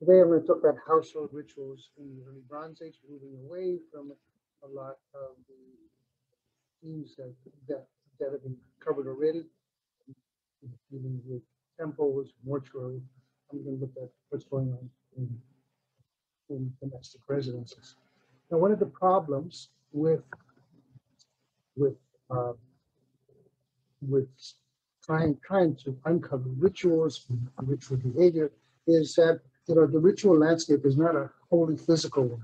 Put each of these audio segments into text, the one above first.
Today I'm going to talk about household rituals in the early Bronze Age, moving away from a lot of the themes that have been covered already, dealing with temples, mortuary. I'm going to look at what's going on in domestic residences. Now, one of the problems with trying to uncover rituals, ritual behavior, is that the ritual landscape is not a wholly physical one.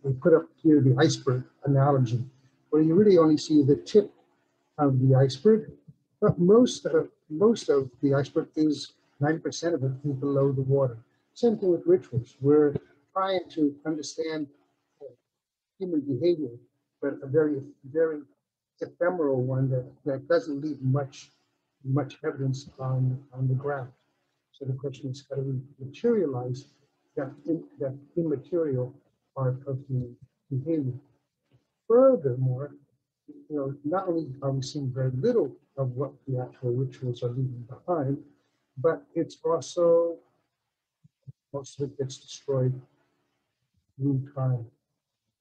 We put up here the iceberg analogy, where you really only see the tip of the iceberg, but most of the iceberg is 90% of it is below the water. Same thing with rituals. We're trying to understand human behavior, but a very, very ephemeral one that doesn't leave much evidence on the ground. So the question is, how do we materialize that immaterial part of human behavior? Furthermore, not only are we seeing very little of what the actual rituals are leaving behind, but it's also, most of it gets destroyed through time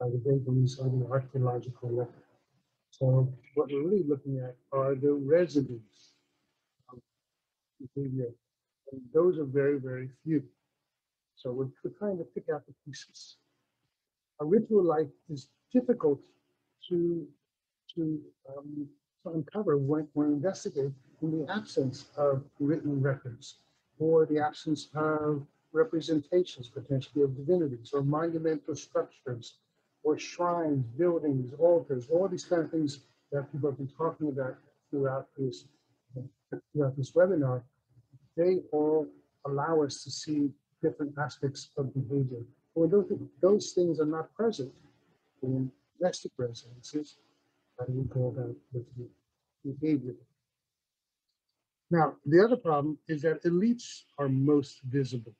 by the vagaries of the archaeological record. So what we're really looking at are the residues of behavior, and those are very, very few. So we're trying to pick out the pieces. A ritual life is difficult to uncover when investigated in the absence of written records, or the absence of representations, potentially of divinities, or monumental structures, or shrines, buildings, altars, all these kind of things that people have been talking about throughout this webinar. They all allow us to see different aspects of behavior. When those things are not present in domestic residences, how do we go about with behavior? Now, the other problem is that elites are most visible.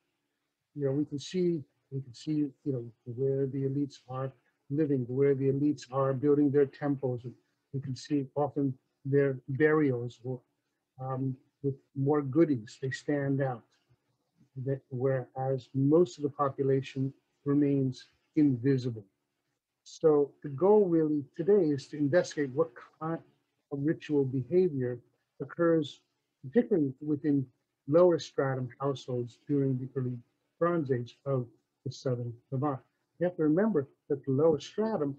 We can see, where the elites are living, where the elites are building their temples. We can see often their burials with more goodies. They stand out, whereas most of the population remains invisible. So the goal really today is to investigate what kind of ritual behavior occurs, particularly within lower stratum households during the early Bronze Age of the southern Levant. You have to remember that the lower stratum,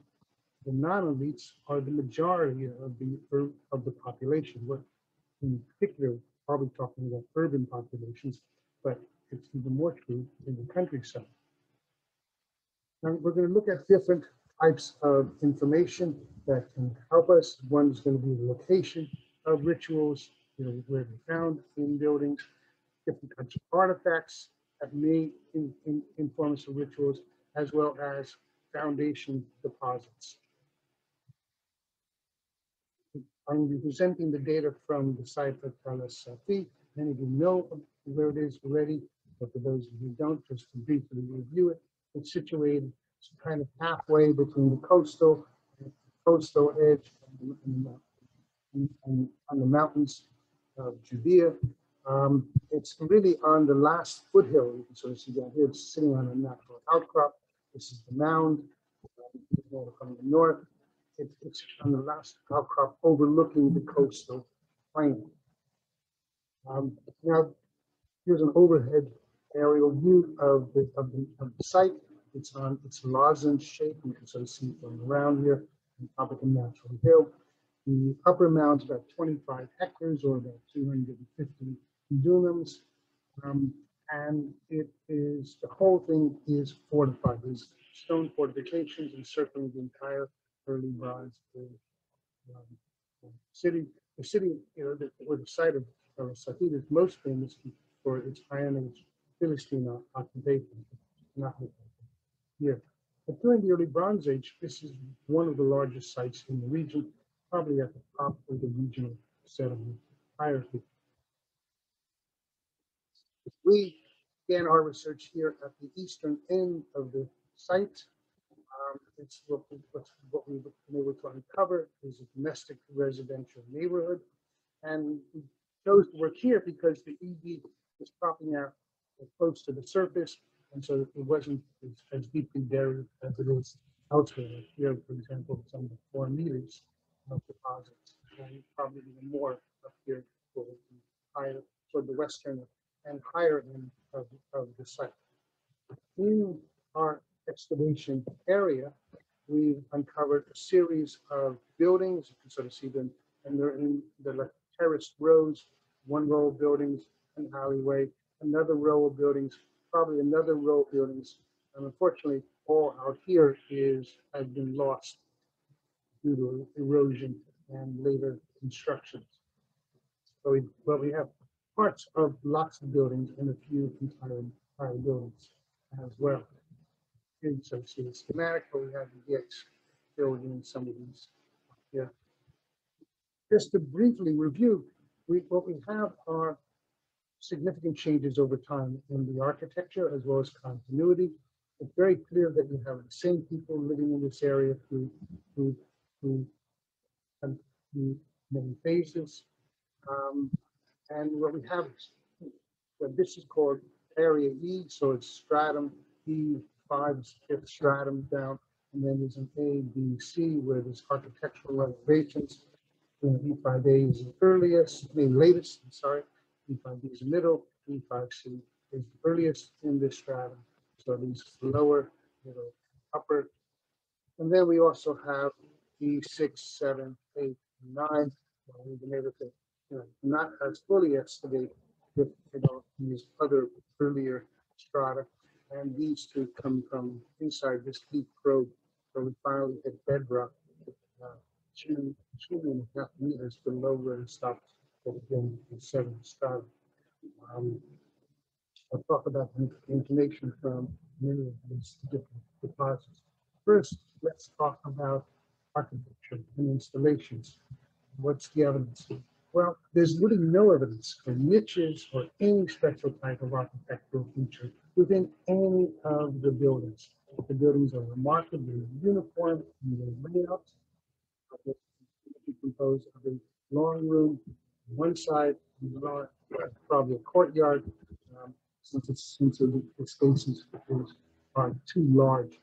the non-elites, are the majority of the population. We're in particular probably talking about urban populations, but it's even more true in the countryside. Now we're going to look at different types of information that can help us. One is going to be the location of rituals, where they're found in buildings, different types of artifacts that may inform us of rituals, as well as foundation deposits. I'm going to be presenting the data from the site of es-Safi. Many of you know where it is already, but for those of you who don't, just to briefly review it, it's situated kind of halfway between the coastal edge and on the mountains of Judea. It's really on the last foothill. You can sort of see down here, it's sitting on a natural outcrop. This is the mound from the north. It's on the last outcrop overlooking the coastal plain. Now, here's an overhead aerial view of the site. It's lozenge shape. You can sort of see from around here on top of the natural hill. The upper mound is about 25 hectares, or about 250 dunams, and the whole thing is fortified. There's stone fortifications encircling the entire early Bronze city. The city, or the site of es-Safi is most famous for its Iron Age Philistine occupation, not here. But during the early Bronze Age, this is one of the largest sites in the region, probably at the top of the regional settlement hierarchy. We began our research here at the eastern end of the site. It's what we were able to uncover is a domestic residential neighborhood, and we chose to work here because the ED is cropping out close to the surface, and so it wasn't as deeply buried as it is elsewhere. Like here, for example, it's under 4 meters of deposits, and probably even more up here for the higher, toward the western and higher end of the site. In our excavation area, we've uncovered a series of buildings. You can sort of see them, and they're in the like terraced rows, one row of buildings, an alleyway, another row of buildings, probably another row of buildings. And unfortunately, all out here has been lost due to erosion and later constructions. So we have parts of lots of buildings and a few entire buildings as well. And so see the schematic, but we have the X filled in some of these here. Just to briefly review, what we have are significant changes over time in the architecture as well as continuity. It's very clear that you have the same people living in this area through many phases. And what we have, this is called Area E, so it's stratum E5 is fifth stratum down, and then there's an A, B, C where there's architectural renovations. E5A is the earliest, the latest, I'm sorry. E5B is the middle, E5C is the earliest in this stratum. So these lower, middle, upper. And then we also have E6, 7, 8, 9. We've been able to not as fully excavate with these other earlier strata. And these two come from inside this deep probe. So we finally hit bedrock. 2.5 meters below where it stops again in 7 strata. I'll talk about the information from many of these different deposits. First, let's talk about architecture and installations. What's the evidence? Well, there's really no evidence for niches or any special type of architectural feature within any of the buildings. The buildings are remarkably uniform in their layout. Composed of a long room, one side, probably a courtyard, since the spaces are too large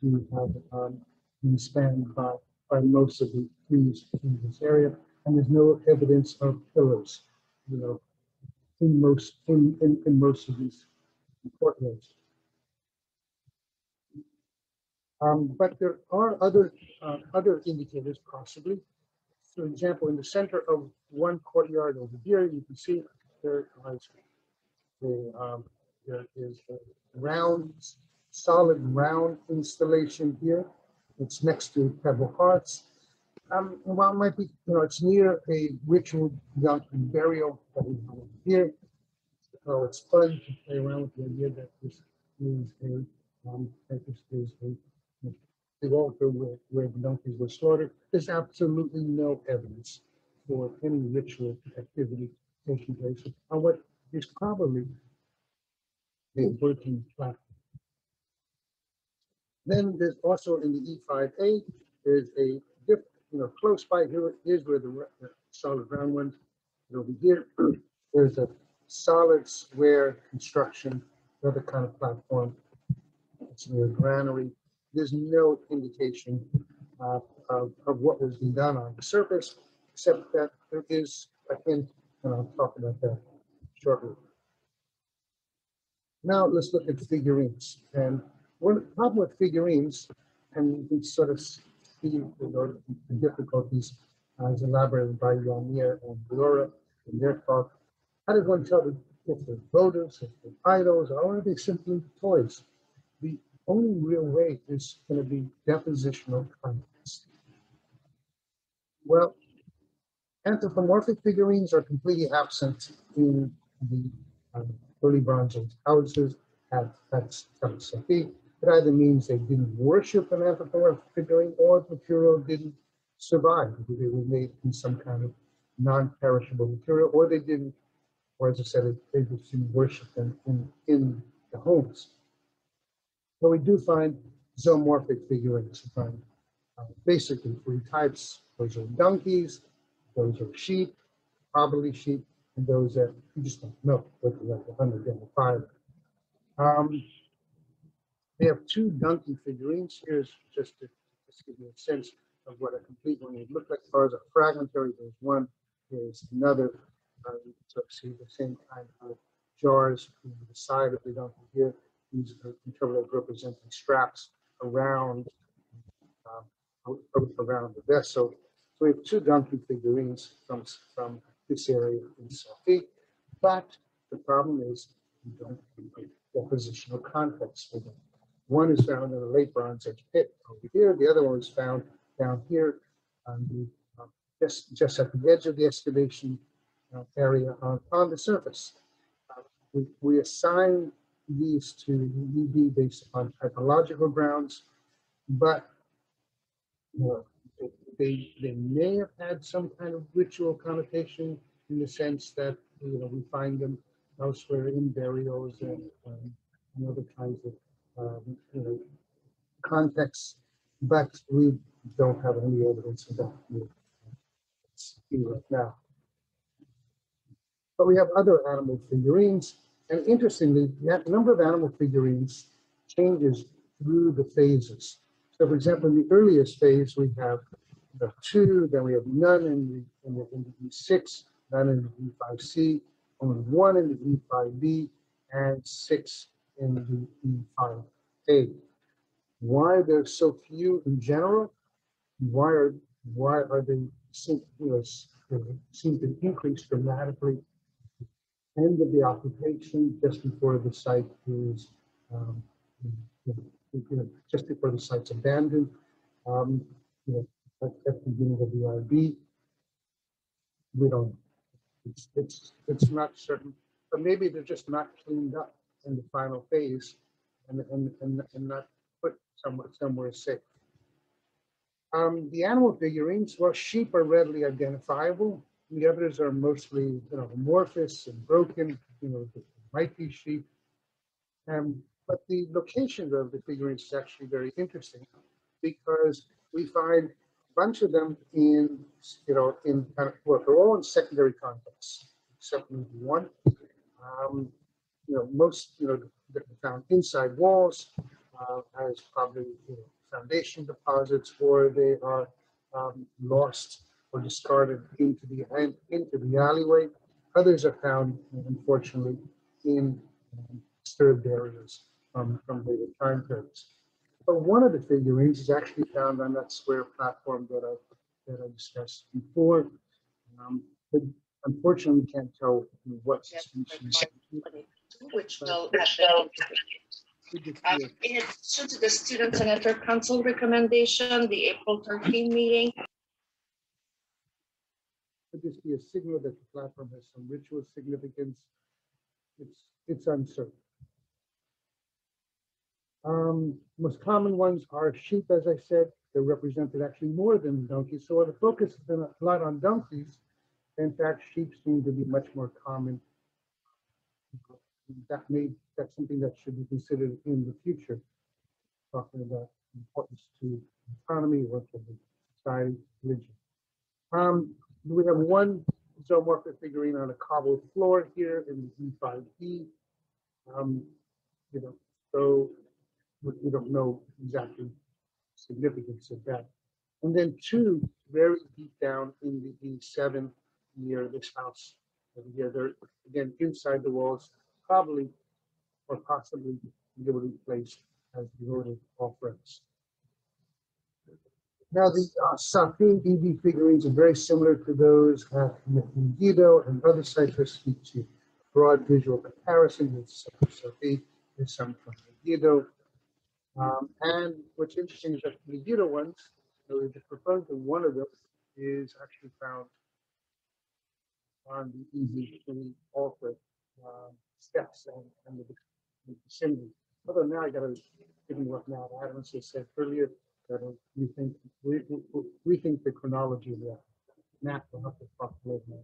to have been spanned by most of the trees in this area, and there's no evidence of pillars, in most of these courtyards. But there are other indicators possibly. For example, in the center of one courtyard over here, you can see there is a round, solid round installation here. It's next to pebble hearts. While it might be, it's near a ritual Yankee burial that we have here. So it's fun to play around with the idea that this is a the altar where the donkeys were slaughtered. There's absolutely no evidence for any ritual activity taking place on what is probably a working platform. Then there's also in the E5A, there's a different, close by here is where the solid round ones. Over here, there's a solid square construction, another kind of platform. It's near a granary. There's no indication of what was being done on the surface, except that there is a hint, and I'll talk about that shortly. Now let's look at figurines. And one problem with figurines, and you can sort of see the difficulties as elaborated by Yamir and Laura in their talk. How does one tell if they're votives, if they're idols, or are they simply toys? The only real way is going to be depositional context. Well, anthropomorphic figurines are completely absent in the early Bronze Age houses at es-Safi. It either means they didn't worship an anthropomorphic figurine or the material didn't survive. They were made in some kind of non-perishable material, or they didn't, or as I said, they just didn't worship them in the homes. But we do find zoomorphic figurines. We find basically 3 types. Those are donkeys, those are sheep, probably sheep, and those that you just don't know what they're like 100 and 5. They have two donkey figurines. Here's just to give you a sense of what a complete one would look like. As far as a fragmentary, there's one, there's another. So see the same kind of jars on the side of the donkey here. These are interpreted representing straps around around the vessel. So we have two donkey figurines from this area in STRATIGRAPHY. But the problem is we don't have depositional context for them. One is found in a late Bronze Age pit over here. The other one is found down here on the, just at the edge of the excavation area on the surface. We assign these to UB based upon typological grounds, but they may have had some kind of ritual connotation in the sense that we find them elsewhere in burials and other kinds of contexts, but we don't have any evidence of that right now. But we have other animal figurines, and interestingly, the number of animal figurines changes through the phases. So, for example, in the earliest phase, we have two, then we have none in the E6, none in the E5C, only one in the E5B, and 6 in the E5A. Why there's so few in general? Why are they seem to increase dramatically? End of the occupation, just before the site is just before the site's abandoned, at the beginning of the RIAB. We don't. It's not certain, but maybe they're just not cleaned up in the final phase, and not put somewhere safe. The animal figurines, well, sheep are readily identifiable. The others are mostly amorphous and broken. Might be sheep. But the location of the figurines is actually very interesting because we find a bunch of them in well, they're all in secondary contexts, except maybe one. Most they're found inside walls as probably foundation deposits, or they are lost or discarded into the alleyway. Others are found, unfortunately, in disturbed areas from later time periods. But one of the figurines is actually found on that square platform that I discussed before. But unfortunately, we can't tell what species. Which will in addition to the Student Senator Council recommendation, the April 13 meeting. Could this be a signal that the platform has some ritual significance? It's uncertain. Most common ones are sheep, as I said. They're represented actually more than donkeys. So the focus has been a lot on donkeys. In fact, sheep seem to be much more common. That's something that should be considered in the future, talking about importance to economy, work of the society, religion. We have one zoomorphic figurine on a cobbled floor here in the E5B. So we don't know exactly the significance of that. And then two very deep down in the E7 near this house over here. They're again inside the walls, probably or possibly literally placed as devoted offerings. Now the Safi EV figurines are very similar to those at Megiddo and other sites that speak to broad visual comparison with Safi. There's some from Megiddo. And what's interesting is that the Megiddo ones, we're just referring to one of them, is actually found on the EV altar steps and the vicinity. Although now I got to give you what now Adams has said earlier, that we think the chronology of that map will have to populate now.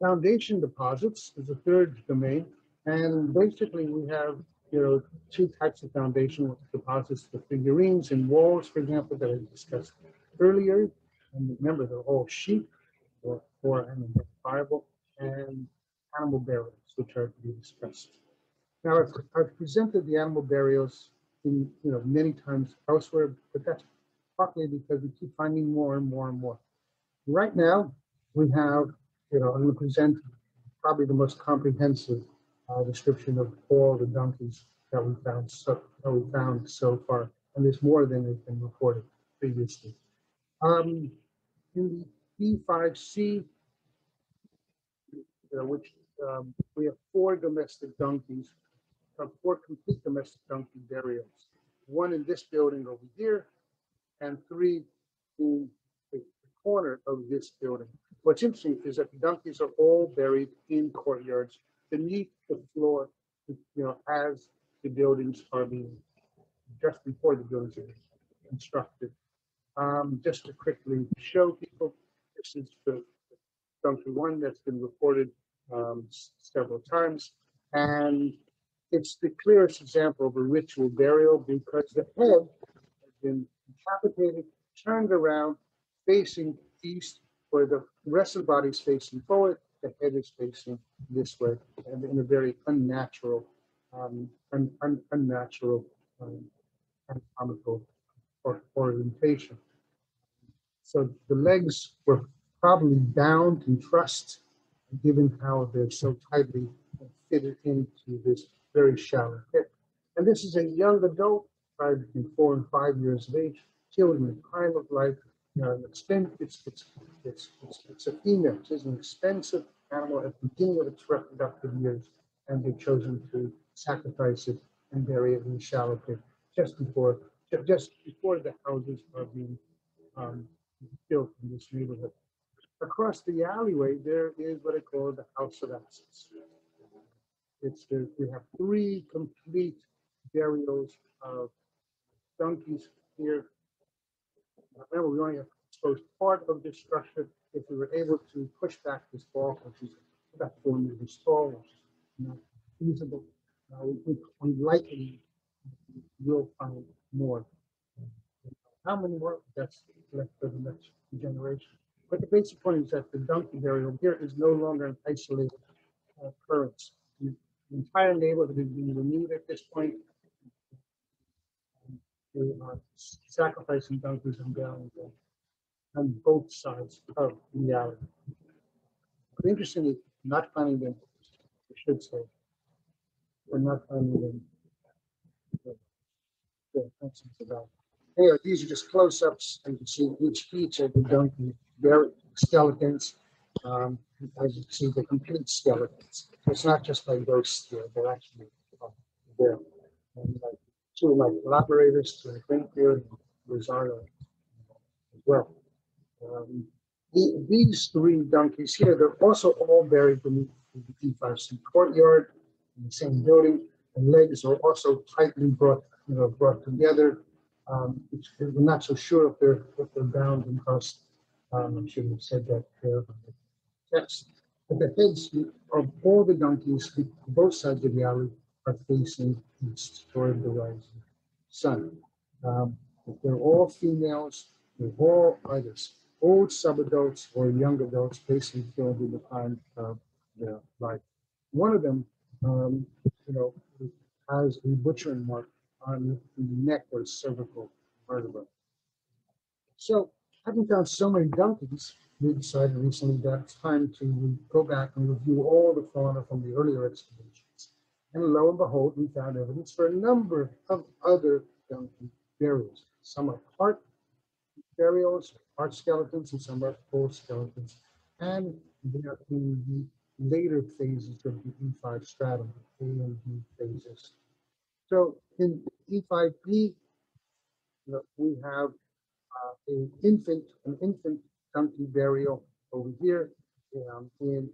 Foundation deposits is a third domain, and basically we have two types of foundation deposits: the figurines and walls, for example, that I discussed earlier. And remember, they're all sheep or unidentifiable, and animal burials, which are to be discussed. Now, I've presented the animal burials in, many times elsewhere, but that's partly because we keep finding more and more and more. Right now, we have, I'm going to present probably the most comprehensive description of all the donkeys that we found so far, and there's more than has been reported previously. In the E5C, which we have 4 domestic donkeys, 4 complete domestic donkey burials. 1 in this building over here, and 3 in the corner of this building. What's interesting is that the donkeys are all buried in courtyards beneath the floor, as the buildings are being, just before the buildings are being constructed. Just to quickly show people, this is the donkey 1 that's been reported several times, and it's the clearest example of a ritual burial because the head has been decapitated, turned around, facing east, where the rest of the body is facing forward, the head is facing this way, and in a very unnatural, anatomical orientation. So the legs were probably bound and trussed, given how they're so tightly fitted into this very shallow pit. And this is a young adult, probably between 4 and 5 years of age, killed in the prime of life. It's a female. It's an expensive animal at the beginning of its reproductive years, and they've chosen to sacrifice it and bury it in a shallow pit just before the houses are being built in this neighborhood. Across the alleyway, there is what I call the House of Ashes. We have 3 complete burials of donkeys here. Remember, we only have exposed part of this structure. If we were able to push back this wall, which is about 4 meters tall, which is not feasible, we likely will find more. How many more? That's left for the next generation. But the basic point is that the donkey burial here is no longer an isolated occurrence. The entire neighborhood is being renewed at this point. We are sacrificing donkeys and burying them on both sides of the alley. But interestingly, not finding them, I should say, we're not finding them. Anyway, these are just close-ups, and you can see each of the donkey skeletons. As you can see, the complete skeletons. It's not just like ghosts here; they're actually there. And 2 of my collaborators, Greenfield and Richardson, as well. These 3 donkeys here, they're also all buried beneath the E5C courtyard in the same building. And legs are also tightly brought together. We're not so sure if they're bound and trussed. I should have said that there on the text. But the heads of all the donkeys, both sides of the alley, are facing east toward the rising sun. They're all females. They're all either old subadults or young adults, basically killed in the time of their life. One of them, has a butchering mark on the neck or cervical vertebra. So, having found so many donkeys, we decided recently that it's time to go back and review all the fauna from the earlier excavations. And lo and behold, we found evidence for a number of other donkey burials. Some are part burials, part skeletons, and some are full skeletons. And they are in the later phases of the E5 stratum, A and B phases. So in E5B, we have an infant donkey burial over here in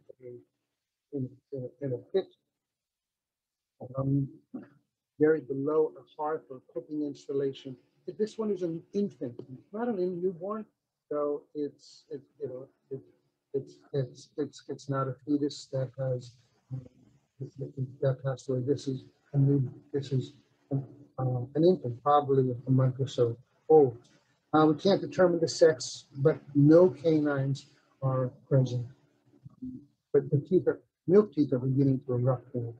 a pit, buried below a hearth or cooking installation. This one is an infant, not an newborn, so it's not a fetus that has passed away. This is an infant, probably a month or so old. We can't determine the sex, but no canines are present. But the teeth are milk teeth are beginning to erupt in it.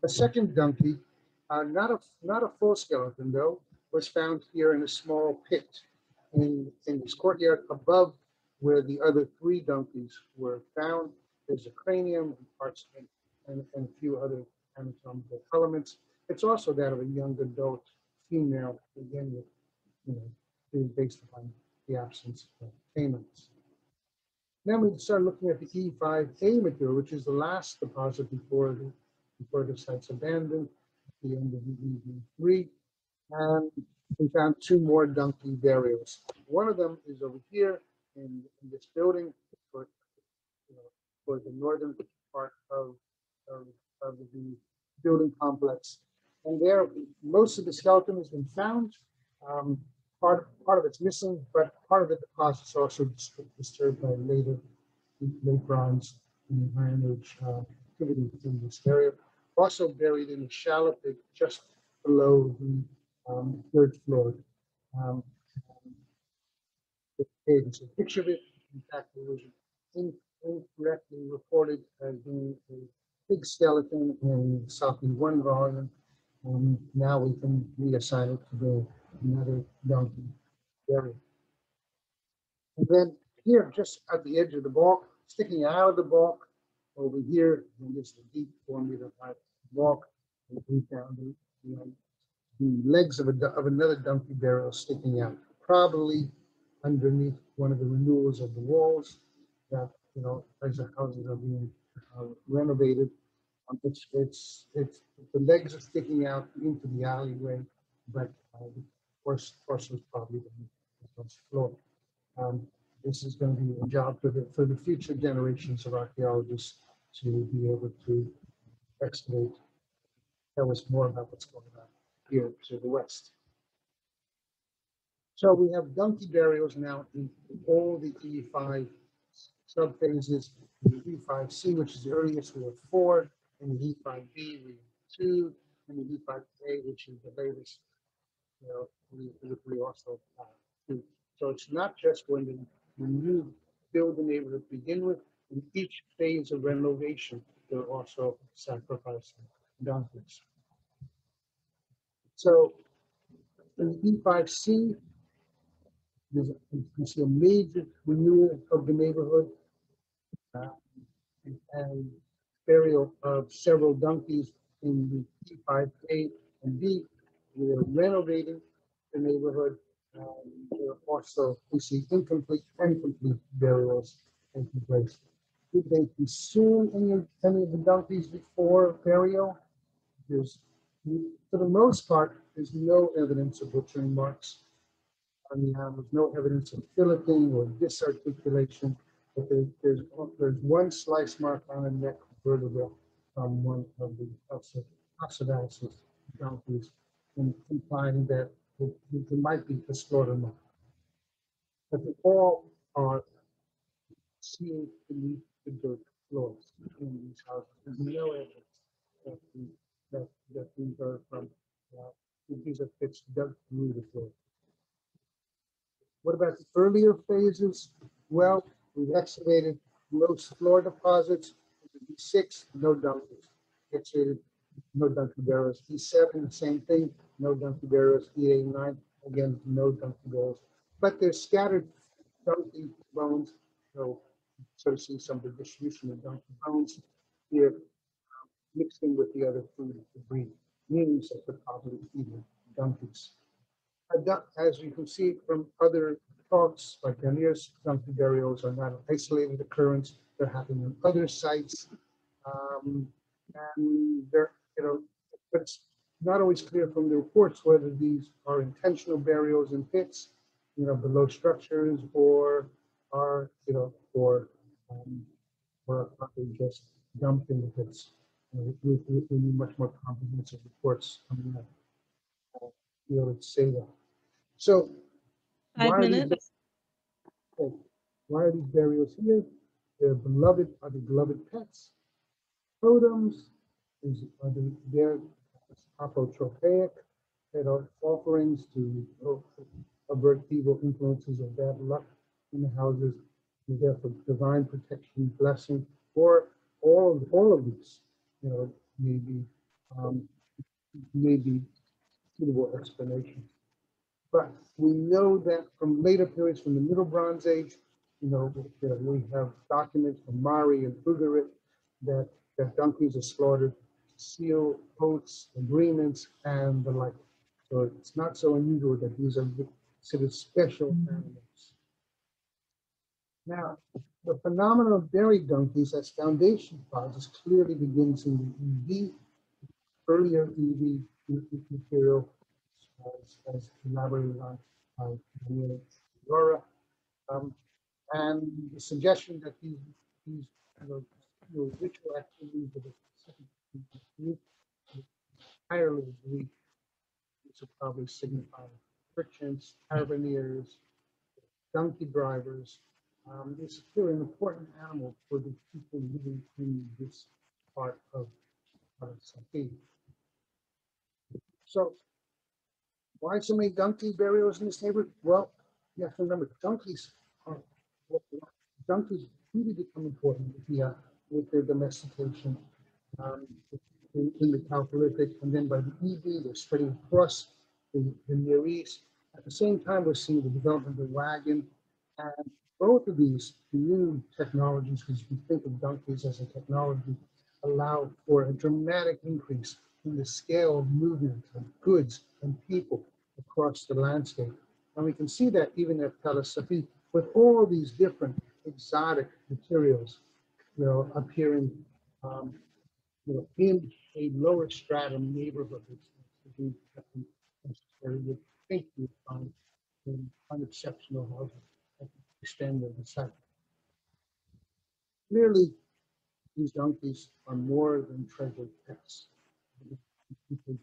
A second donkey, not a full skeleton though, was found here in a small pit in this courtyard above where the other three donkeys were found. There's a cranium and parts and a few other anatomical elements. It's also that of a young adult female, again, with, based upon the absence of payments. Then we start looking at the E5A material, which is the last deposit before the site's abandoned at the end of the E3. And we found two more donkey burials. One of them is over here in this building for the northern part of the building complex. And there, most of the skeleton has been found. Part of it's missing, but part of the deposit is also disturbed by late bronze and Iron Age activity in this area. Also buried in a shallow pit just below the third floor. There's a picture of it. In fact, it was incorrectly reported as being a big skeleton in STRATUM 1 volume. Now we can reassign it to another donkey area. And then here, just at the edge of the balk, sticking out of the balk, over here, and this is a deep 4 meter high balk, and we found the legs of another donkey burial sticking out, probably underneath one of the renewals of the walls that, as the houses are being renovated. The legs are sticking out into the alleyway, but the torso is probably on the floor. This is going to be a job for the future generations of archaeologists to be able to excavate, tell us more about what's going on here to the west. So we have donkey burials now in all the E5 subphases. In the E5C, which is the earliest, we have 4. In the E5B, we have 2. And the E5A, which is the latest, we also have 2. So it's not just when you build the neighborhood to begin with. In each phase of renovation, they're also sacrificing donkeys. So in E5C, you can see a major renewal of the neighborhood and burial of several donkeys in the E5A and B. We're renovating the neighborhood. We see incomplete and complete burials taking place. Did they consume any of the donkeys before burial? For the most part, there's no evidence of butchering marks on the animals, no evidence of filleting or disarticulation. But there's one slice mark on the neck vertebra from one of the oxidasis donkeys, implying that it might be a slaughter mark. But they all are seen beneath the dirt floors in these houses. There's no evidence that these are from these are pits dug through the floor. What about the earlier phases? Well, we've excavated most floor deposits. E6, no donkeys. Excavated, no donkey burials. E7, the same thing, no donkey burials. E89, again, no donkey burials. But there's scattered donkey bones, so to see some of the distribution of donkey bones here mixed in with the other food debris, means that the probably eating donkeys. As you can see from other talks by pioneers, donkey burials are not an isolated occurrence. They're happening on other sites, and they're, but it's not always clear from the reports whether these are intentional burials in pits, below structures, or are, or are they just dumped in the pits. We need much more comprehensive reports coming up to be able to say that. So, 5 minutes. Why are these burials here? They're beloved. Are they beloved pets? Totems are they're apotropaic, that are offerings to avert evil influences of bad luck in the houses, and therefore divine protection, blessing, or all of these, may be suitable explanation. But we know that from later periods, from the Middle Bronze Age, we have documents from Mari and Ugarit that donkeys are slaughtered to seal oaths, agreements, and the like. So it's not so unusual that these are considered special animals. Now, the phenomenon of buried donkeys as foundation deposits clearly begins in the EV, earlier EV material, as elaborated on by Laura, and the suggestion that these ritual activities of a specific group entirely Greek, which would probably signify merchants, carbineers, donkey drivers. It's clearly an important animal for the people living in this part of STRATIGRAPHY. So, why so many donkey burials in this neighborhood? Well, you have to remember, donkeys really become important with their domestication in the Chalcolithic, and then by the EV, they're spreading across the Near East. At the same time, we're seeing the development of the wagon, and both of these new technologies, because you think of donkeys as a technology, allow for a dramatic increase in the scale of movement of goods and people across the landscape. And we can see that even at es-Safi, with all these different exotic materials, appearing, in a lower stratum neighborhood, you would think you would find unexceptional houses that extend the site. Clearly, these donkeys are more than treasured pets.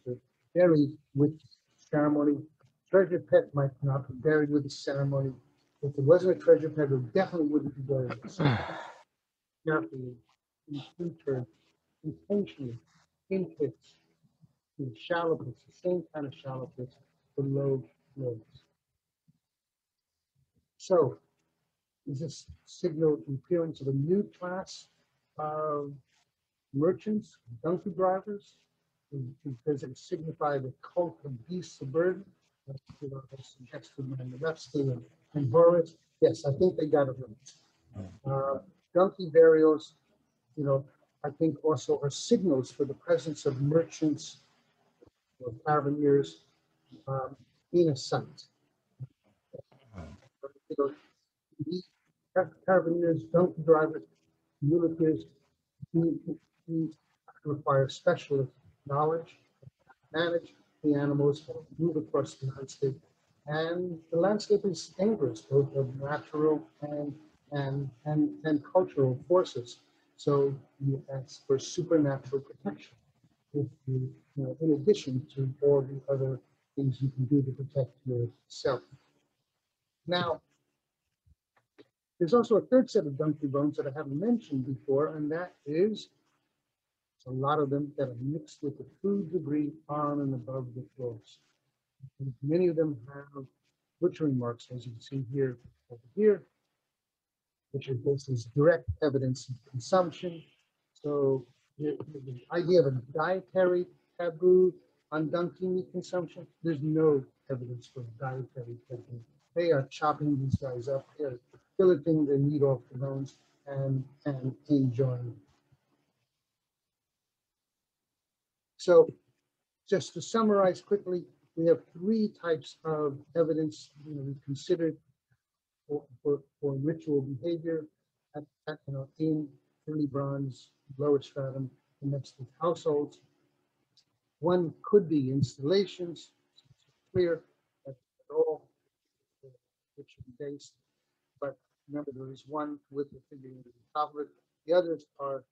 They're buried with ceremony. Treasure pet might not be buried with a ceremony. If it wasn't a treasure pet, it definitely wouldn't be buried with a ceremony. Carefully, interred, intentionally, in pits, in shallow pits, the same kind of shallow pits below roads. So, does this signal the appearance of a new class of merchants, donkey drivers? Does it signify the cult of beasts of burden? As suggested by Manitoba and Horace? Yes, I think they got it right. Donkey burials, I think also are signals for the presence of merchants or carbineers in a site. Carbineers, donkey drivers, muleteers require specialist knowledge, manage the animals that move across the landscape. And the landscape is dangerous, both of natural and cultural forces. So you ask for supernatural protection, in addition to all the other things you can do to protect yourself. Now, there's also a third set of donkey bones that I haven't mentioned before, and that is a lot of them that are mixed with the food debris on and above the floors. And many of them have butchering marks, as you can see here over here, which is basically direct evidence of consumption. So the idea of a dietary taboo on donkey meat consumption, there's no evidence for dietary taboo. They are chopping these guys up, they're filleting the meat off the bones and enjoying it. So just to summarize quickly, we have three types of evidence we considered for ritual behavior in early bronze, lower stratum, domestic households. One could be installations, so it's clear that they're all ritual based, but remember there is one with the figure in the top of it. The others are,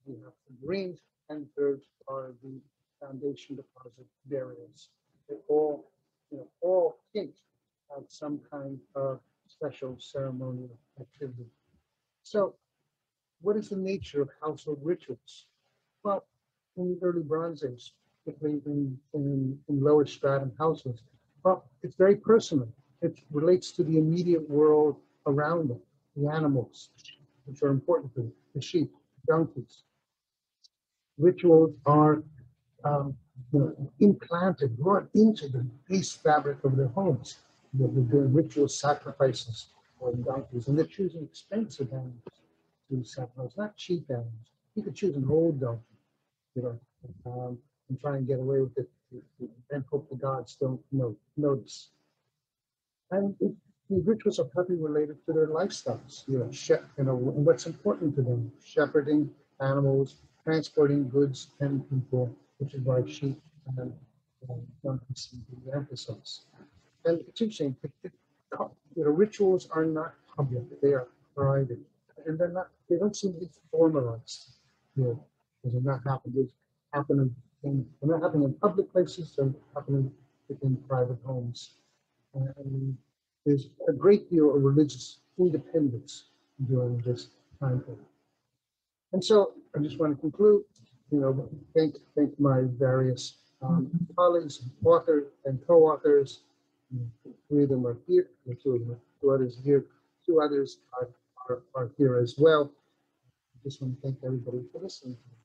we have figurines, and thirds are the foundation deposit burials. They all, all hint at some kind of special ceremonial activity. So, what is the nature of household rituals? Well, in the early Bronze Age, particularly in lower stratum households, well, it's very personal. It relates to the immediate world around them, the animals, which are important to them, the sheep, donkeys. Rituals are implanted, brought into the base fabric of their homes. They're doing ritual sacrifices for donkeys, and they're choosing expensive animals to sacrifice, not cheap animals. You could choose an old donkey, and try and get away with it, and hope the gods don't notice. And these rituals are probably related to their lifestyles, and what's important to them: shepherding animals, transporting goods and people, which is why sheep and donkeys seem to be emphasized. And it's interesting, rituals are not public; they are private, and they don't seem to be formalized. Because they're not happening. They're not happening in public places; they're happening within private homes. And there's a great deal of religious independence during this time period. And so I just want to conclude, thank my various colleagues, authors and co-authors. 3 of them are here, and 2 others here. 2 others are here as well. I just want to thank everybody for listening to me.